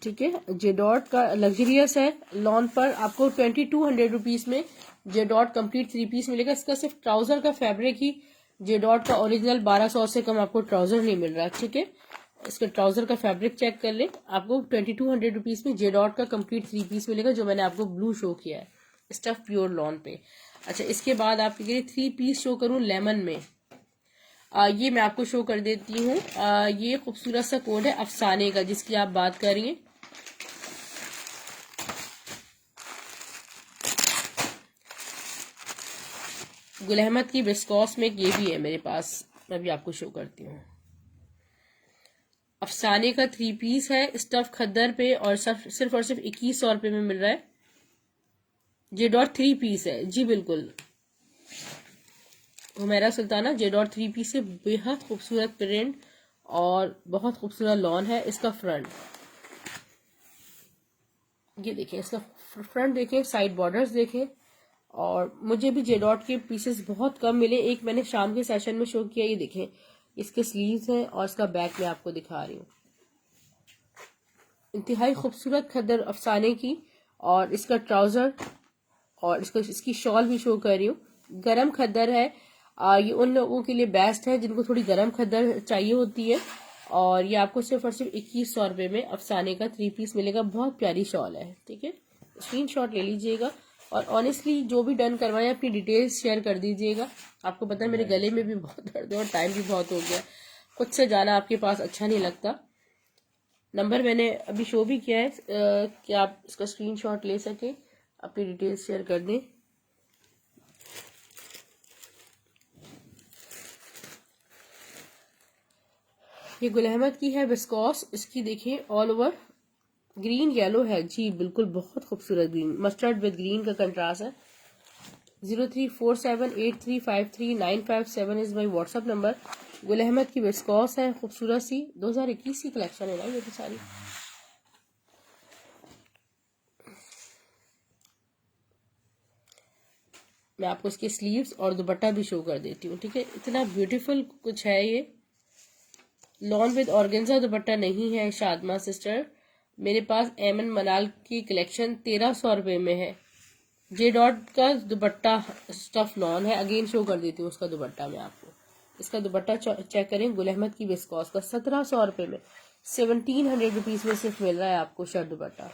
ठीक है, जे डॉट का लग्जरियस है। लॉन पर आपको 2200 रुपीज में जे डॉट कंप्लीट 3 पीस मिलेगा। इसका सिर्फ ट्राउजर का फैब्रिक ही जे डॉट का ओरिजिनल 1200 से कम आपको ट्राउजर नहीं मिल रहा, ठीक है। इसका ट्राउजर का फैब्रिक चेक कर ले, आपको 2200 रुपीज में जे डॉट का कंप्लीट 3 पीस मिलेगा, जो मैंने आपको ब्लू शो किया है स्टफ प्योर लॉन पे। अच्छा, इसके बाद आपके लिए 3 पीस शो करूं लेमन में। ये मैं आपको शो कर देती हूँ। ये खूबसूरत सा कोड है अफसाने का, जिसकी आप बात कर रही हैं। गुल अहमद की विस्कॉस में ये भी है मेरे पास, मैं भी आपको शो करती हूँ। अफसाने का 3 पीस है स्टफ खद्दर पे, और सिर्फ और सिर्फ 2100 रुपये में मिल रहा है। जे डॉट 3 पीस है जी, बिल्कुल Humaira Sultana J dot 3 piece से बेहद खूबसूरत प्रिंट और बहुत खूबसूरत लॉन है। इसका फ्रंट ये देखें, इसका फ्रंट देखें, साइड बॉर्डर्स देखें। और मुझे भी जे डॉट के पीसेस बहुत कम मिले, एक मैंने शाम के सेशन में शो किया। ये देखें, इसके स्लीव्स हैं और इसका बैक मैं आपको दिखा रही हूँ। इंतहाई खूबसूरत खद्दर अफसाने की, और इसका ट्राउजर और इसकी शॉल भी शो कर रही हूँ। गरम खद्दर है। ये उन लोगों के लिए बेस्ट है जिनको थोड़ी गरम खद्दर चाहिए होती है। और ये आपको सिर्फ और सिर्फ 2100 रुपये में अफसाने का 3 पीस मिलेगा। बहुत प्यारी शॉल है, ठीक है, स्क्रीनशॉट ले लीजिएगा। और ऑनेस्टली जो भी डन करवाएं अपनी डिटेल्स शेयर कर दीजिएगा। आपको पता है मेरे गले में भी बहुत दर्द है और टाइम भी बहुत हो गया, खुद से जाना आपके पास अच्छा नहीं लगता। नंबर मैंने अभी शो भी किया है कि आप इसका स्क्रीनशॉट ले सकें, अपनी डिटेल्स शेयर कर दें। ये गुल अहमद की है विस्कॉस, इसकी देखिए ऑल ओवर ग्रीन येलो है जी, बिल्कुल बहुत खूबसूरत ग्रीन, मस्टर्ड विद ग्रीन का कंट्रास्ट है। 0347835395 is my WhatsApp number. Gul Ahmed की विस्कॉस है खूबसूरत सी, 2021 की कलेक्शन है ना ये तो सारी। मैं आपको इसके स्लीव्स और दुपट्टा भी शो कर देती हूँ, ठीक है। इतना ब्यूटीफुल कुछ है ये। लॉन विद ऑर्गेन्जा दुपट्टा नहीं है शादमा सिस्टर, मेरे पास एमन मलाल की कलेक्शन 1300 रुपये में है। जे डॉट का दुपट्टा स्टफ लॉन है, अगेन शो कर देती हूँ उसका दुपट्टा मैं आपको। इसका दुपट्टा चेक करें, गुल अहमद की विस्कॉस का 1700 रुपये में, 1700 रुपीज में सिर्फ मिल रहा है आपको shirt dupatta.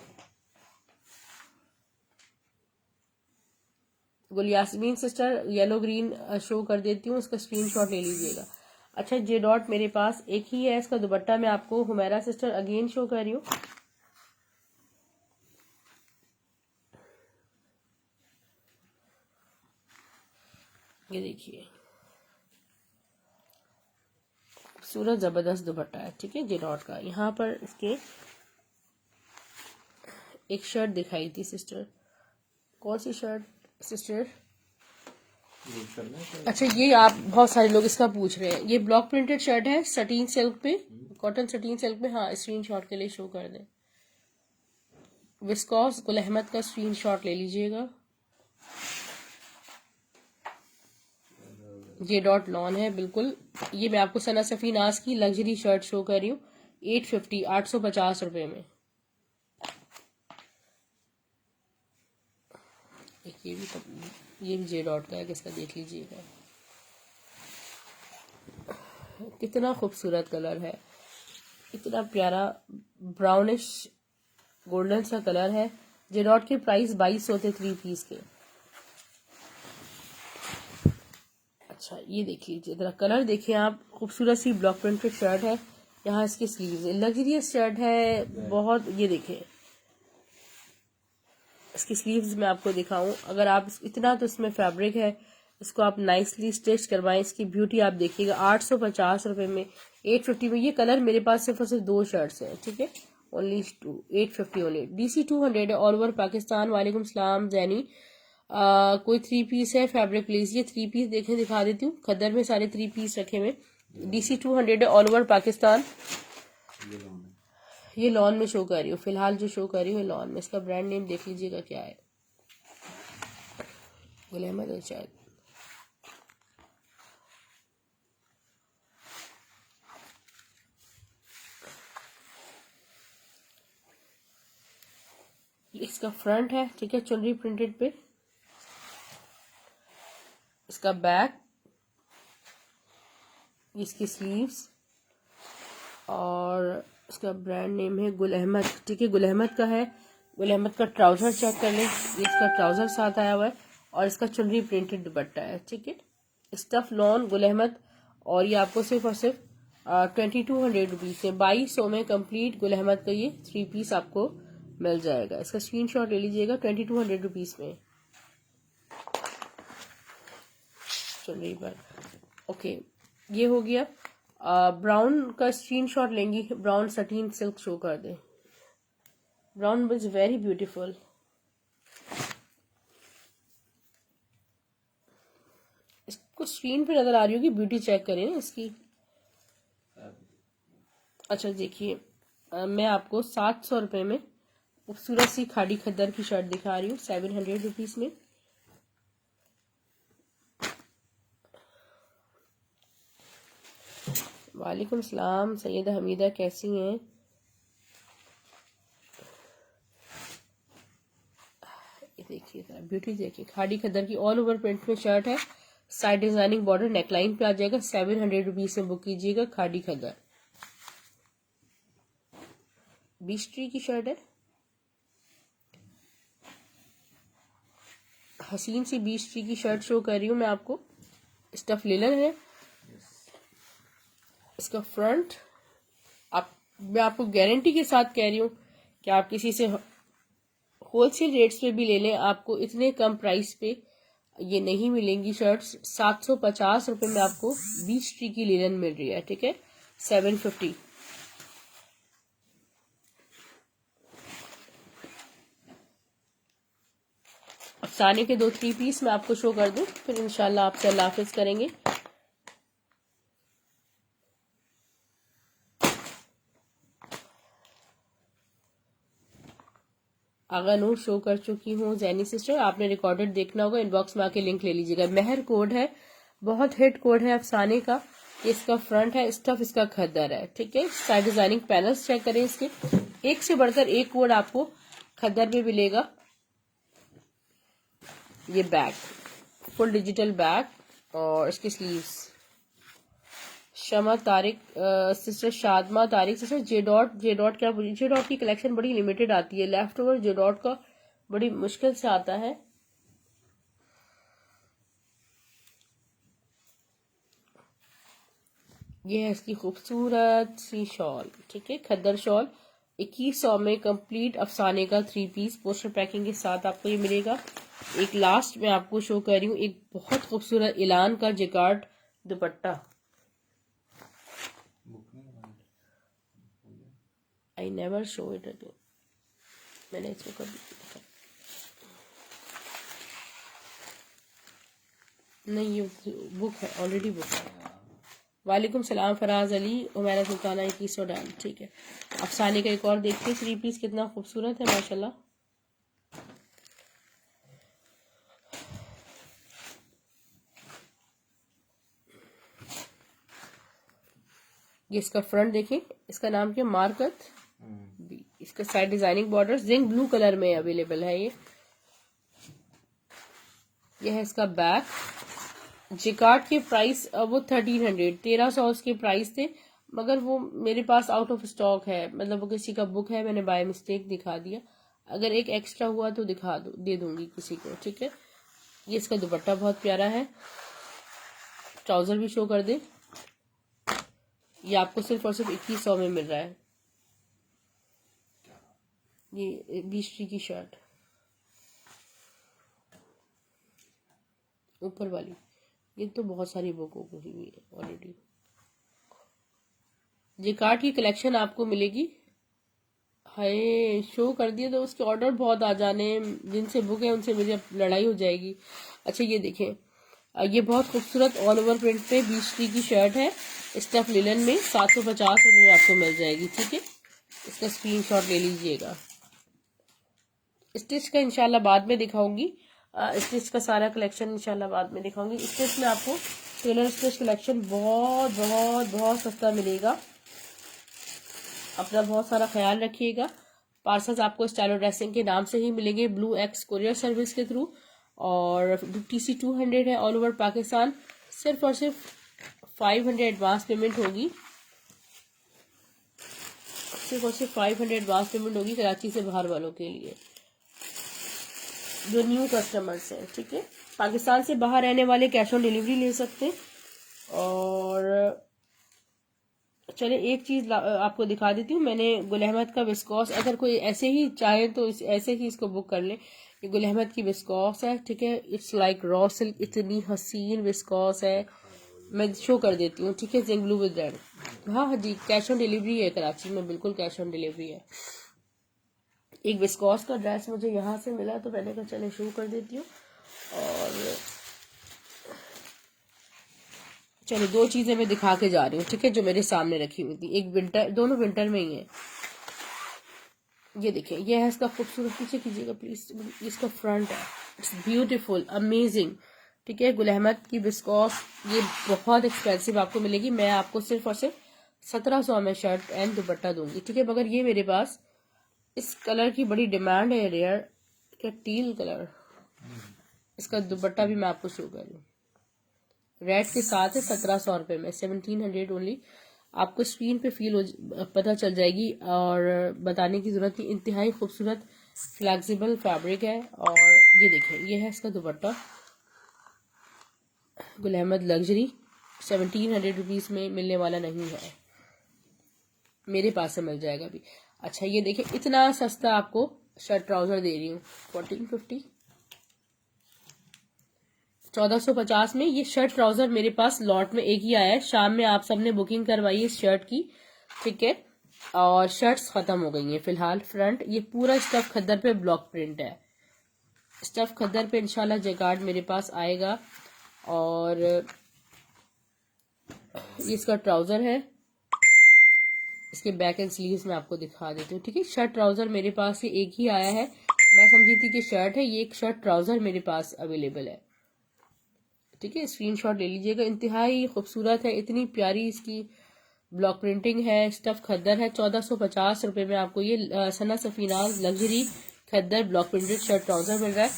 Gul Yasmeen sister yellow green show कर देती हूँ, उसका स्क्रीनशॉट ले लीजिएगा। अच्छा, जे डॉट मेरे पास एक ही है, इसका दुपट्टा मैं आपको हुमैरा सिस्टर अगेन शो कर रही हूँ। ये देखिए, खूबसूरत जबरदस्त दुपट्टा है, ठीक है, जे डॉट का। यहाँ पर इसके एक शर्ट दिखाई थी सिस्टर, कौन सी शर्ट सिस्टर? यूज करना है तो अच्छा, ये आप बहुत सारे लोग इसका पूछ रहे हैं। ये ब्लॉक प्रिंटेड शर्ट है सटीन सिल्क पे, कॉटन सटीन सिल्क पे। हाँ, स्क्रीनशॉट के लिए शो कर दें। विस्कॉस गुल अहमद का स्क्रीनशॉट ले लीजिएगा। ये डॉट लॉन है बिल्कुल। ये मैं आपको सना सफी नाज की लग्जरी शर्ट शो कर रही हूँ 850 850 रुपए में। ये भी जे डॉट का है, किसका देख लीजिएगा। कितना खूबसूरत कलर है, इतना प्यारा ब्राउनिश गोल्डन सा कलर है। जे डॉट के प्राइस 2200 थे 3 पीस के। अच्छा, ये देख लीजिए जरा कलर देखिए आप। खूबसूरत सी ब्लॉक प्रिंटेड शर्ट है। यहाँ इसकी स्लीव्स लग्जरियस शर्ट है बहुत। ये देखिए इसकी स्लीव्स मैं आपको दिखाऊं। अगर आप इतना तो इसमें फैब्रिक है, इसको आप नाइसली स्टिच करवाएं। इसकी ब्यूटी आप देखिएगा। 850 रुपए में, 850 में। ये कलर मेरे पास सिर्फ और सिर्फ 2 शर्ट्स हैं, ठीक है। Only 850 only. DC 200 है ऑल ओवर पाकिस्तान। वालेकुम सलाम जैनी। कोई 3 पीस है फैब्रिक प्लीज। ये 3 पीस देखें, दिखा देती हूँ। खद्दर में सारे 3 पीस रखे हुए। DC 200 है ऑल ओवर पाकिस्तान। ये लॉन है। ये लॉन में शो कर रही हूँ फिलहाल, जो शो कर रही हूँ लॉन में। इसका ब्रांड नेम देख लीजिएगा क्या है, गुल अहमद है शायद। इसका फ्रंट है, ठीक है, चुनरी प्रिंटेड पे। इसका बैक, इसकी स्लीव्स, और इसका ब्रांड नेम है गुल अहमद, ठीक है। गुल अहमद का है। गुल अहमद का ट्राउजर चेक कर लें। ये इसका ट्राउजर साथ आया हुआ है और इसका चुनरी प्रिंटेड दुपट्टा है, ठीक है। Stuff lawn Gul Ahmed. और ये आपको सिर्फ और सिर्फ 2200 रुपीज से 2200 में कंप्लीट गुल अहमद का ये 3 पीस आपको मिल जाएगा। इसका स्क्रीनशॉट ले लीजिएगा 2200 रुपीज में चुनरी पर। ओके, ये हो गया। ब्राउन का स्क्रीनशॉट लेंगी। ब्राउन सटीन सिल्क शो कर दे। Brown is very beautiful. इसको स्क्रीन पे नजर आ रही होगी, ब्यूटी चेक करें ना इसकी। अच्छा देखिए, मैं आपको 700 रुपए में खूबसूरत सी खाड़ी खद्दर की शर्ट दिखा रही हूँ 700 रुपीज में। वालेकुम सलाम सैयदा हमीदा, कैसी हैं? ये देखिए जरा ब्यूटी देखिए। खाड़ी खद्दर की ऑल ओवर प्रिंट में शर्ट है। साइड डिजाइनिंग बॉर्डर नेकलाइन पे आ जाएगा। 700 रुपीज में बुक कीजिएगा। खाड़ी खद्दर बीच ट्री की शर्ट है। हसीन सी बीच ट्री की शर्ट शो कर रही हूँ मैं आपको। स्टफ लिनन है। इसका फ्रंट मैं आपको गारंटी के साथ कह रही हूँ कि आप किसी से होलसेल रेट्स पे भी ले लें, आपको इतने कम प्राइस पे ये नहीं मिलेंगी शर्ट्स। 750 रुपए में आपको बीच ट्री की लिनन मिल रही है, ठीक है। 750। अफसाने के 2-3 पीस मैं आपको शो कर दूं, फिर इंशाल्लाह आपसे अल्लाह हाफिज करेंगे। आगा नूर शो कर चुकी हूँ। जैनी सिस्टर, आपने रिकॉर्डेड देखना होगा, इनबॉक्स में आके लिंक ले लीजिएगा। मेहर कोड है, बहुत हिट कोड है अफसाने का। इसका फ्रंट है, स्टफ इसका खद्दर है, ठीक है। साइड डिजाइनिंग पैनल्स चेक करें इसके। एक से बढ़कर एक कोड आपको खद्दर में मिलेगा। ये बैक, फुल डिजिटल बैक और इसकी sleeves. Shama Tariq sister, Shadma Tariq sister, J dot क्या, जे डॉट की कलेक्शन बड़ी लिमिटेड आती है। लेफ्ट ओवर जे डॉट का बड़ी मुश्किल से आता है। ये है इसकी खूबसूरत सी शॉल, ठीक है, खद्दर शॉल। 2100 में कंप्लीट अफसाने का 3 पीस पोस्टर पैकिंग के साथ आपको ये मिलेगा। एक लास्ट में आपको शो कर रही हूँ, एक बहुत खूबसूरत इलान का jacquard dupatta. I never show it again. मैंने इसको कभी देखा। नहीं, ये बुक है, ऑलरेडी बुक है। वालेकुम सलाम फराज अली, उमैरा सुल्ताना 2100 डाल। ठीक है, अफसाने का एक और देखिए 3 पीस कितना खूबसूरत है माशाल्लाह। ये इसका फ्रंट देखिए, इसका नाम क्या, मार्कत। इसका side designing border zinc blue colour में अवेलेबल है। ये है इसका बैक। जिकार्ड के प्राइस वो 1300 उसके प्राइस थे, मगर वो मेरे पास आउट ऑफ स्टॉक है, मतलब वो किसी का बुक है, मैंने बाय मिस्टेक दिखा दिया। अगर एक एक्स्ट्रा हुआ तो दे दूंगी किसी को। ठीक है, ये इसका दुपट्टा बहुत प्यारा है। ट्राउजर भी शो कर दे। ये आपको सिर्फ और सिर्फ 2100 में मिल रहा है। ये 20 की शर्ट ऊपर वाली, ये तो बहुत सारी बुक हो गई हुई है ऑलरेडी। जिकार्ड की कलेक्शन आपको मिलेगी। हाय, शो कर दिए तो उसके ऑर्डर बहुत आ जाने, जिनसे बुक है उनसे मेरी अब लड़ाई हो जाएगी। अच्छा, ये देखें, ये बहुत खूबसूरत ऑल ओवर प्रिंट पे 20 की शर्ट है, स्टफ लिलन में 750 रुपये में आपको मिल जाएगी। ठीक है, इसका स्क्रीनशॉट ले लीजिएगा। स्टिच का इंशाल्लाह बाद में दिखाऊंगी, स्टिच का सारा कलेक्शन इंशाल्लाह बाद में दिखाऊंगी। स्टिच में आपको टेलर स्टिच कलेक्शन बहुत बहुत बहुत सस्ता मिलेगा। अपना बहुत सारा ख्याल रखिएगा। पार्सल्स आपको स्टाइलो ड्रेसिंग के नाम से ही मिलेंगे, ब्लू एक्स कुरियर सर्विस के थ्रू, और TC 200 है ऑल ओवर पाकिस्तान। सिर्फ और सिर्फ 500 एडवांस पेमेंट होगी, सिर्फ और सिर्फ 500 एडवांस पेमेंट होगी कराची से बाहर वालों के लिए, जो न्यू कस्टमर्स हैं। ठीक है, पाकिस्तान से बाहर रहने वाले कैश ऑन डिलीवरी ले सकते हैं। और चले एक चीज आपको दिखा देती हूँ, मैंने गुल अहमद का विस्कॉस, अगर कोई ऐसे ही चाहे तो ऐसे ही इसको बुक कर ले। ये गुल अहमद की विस्कॉस है। ठीक है, इट्स लाइक रॉ सिल्क, इतनी हसीन विस्कॉस है, मैं शो कर देती हूँ। ठीक है, जिंक ब्लू विद रेड। हाँ जी, कैश ऑन डिलीवरी है कराची में, बिल्कुल कैश ऑन डिलीवरी है। एक विस्कॉस का ड्रेस मुझे यहाँ से मिला तो मैंने कहा चले शो कर देती हूँ। और चलो, 2 चीजें मैं दिखा के जा रही हूँ। ठीक है, जो मेरे सामने रखी हुई थी, एक विंटर, दोनों विंटर में ही है। ये देखें, ये है इसका खूबसूरत, पीछे कीजिएगा प्लीज, इसका फ्रंट है, इट्स ब्यूटीफुल, अमेजिंग। ठीक है, गुल अहमद की विस्कॉस, ये बहुत एक्सपेंसिव आपको मिलेगी। मैं आपको सिर्फ और सिर्फ 1700 में शर्ट एंड दुपट्टा दूंगी। ठीक है, मगर ये मेरे पास इस कलर की बड़ी डिमांड है, रेयर, क्या टील कलर। इसका दुपट्टा भी मैं आपको शो कर लूँ, रेड के साथ है, 1700 रुपये में, 1700 ओनली। आपको स्क्रीन पे पता चल जाएगी, और बताने की जरूरत नहीं, इंतहाई खूबसूरत फ्लेक्सिबल फैब्रिक है। और ये देखें, ये है इसका दुपट्टा, गुल अहमद लग्जरी, 1700 रुपीज में मिलने वाला नहीं है, मेरे पास से मिल जाएगा भी। अच्छा, ये देखें, इतना सस्ता आपको शर्ट ट्राउजर दे रही हूँ, 1450, 1450 में। ये शर्ट ट्राउजर मेरे पास लॉट में एक ही आया है, शाम में आप सबने बुकिंग करवाई इस शर्ट की। ठीक है, और शर्ट्स खत्म हो गई हैं फिलहाल। फ्रंट ये पूरा स्टफ खद्दर पे ब्लॉक प्रिंट है, स्टफ खद्दर पे इंशाल्लाह जैकार्ड मेरे पास आएगा। और ये इसका ट्राउजर है, इसके बैक एंड स्लीव्स में आपको दिखा देती हूँ। ठीक है, शर्ट ट्राउजर मेरे पास से एक ही आया है, मैं समझी थी कि शर्ट है, ये एक शर्ट ट्राउजर मेरे पास अवेलेबल है। ठीक है, स्क्रीनशॉट ले लीजिएगा, इंतहाई खूबसूरत है, इतनी प्यारी इसकी ब्लॉक प्रिंटिंग है, स्टफ खद्दर है। 1450 रुपये में आपको ये सना सफीनाज लग्जरी खद्दर ब्लॉक प्रिंटेड शर्ट ट्राउजर मिल रहा है।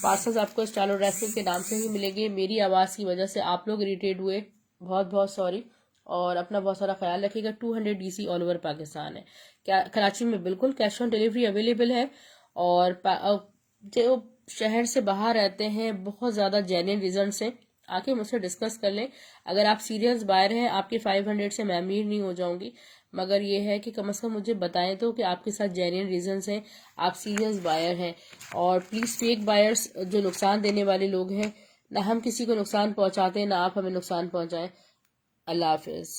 पार्सल्स आपको स्टाइलो ड्रेसिंग के नाम से ही मिलेंगे। मेरी आवाज़ की वजह से आप लोग इरिटेट हुए, बहुत बहुत सॉरी, और अपना बहुत सारा ख्याल रखिएगा। 200 DC ऑल ओवर पाकिस्तान है, क्या कराची में बिल्कुल कैश ऑन डिलीवरी अवेलेबल है। और जो शहर से बाहर रहते हैं, बहुत ज़्यादा जेन्युइन रीजन से आके मुझसे डिस्कस कर लें। अगर आप सीरियस बायर हैं, आपके 500 से मैं अमीर नहीं हो जाऊंगी, मगर ये है कि कम से कम मुझे बताएं तो कि आपके साथ जेन्युइन रीजंस हैं, आप सीरियस बायर हैं। और प्लीज़ फेक बायर्स, जो नुकसान देने वाले लोग हैं, ना हम किसी को नुकसान पहुंचाते हैं, ना आप हमें नुकसान पहुंचाएं। अल्लाह हाफिज़।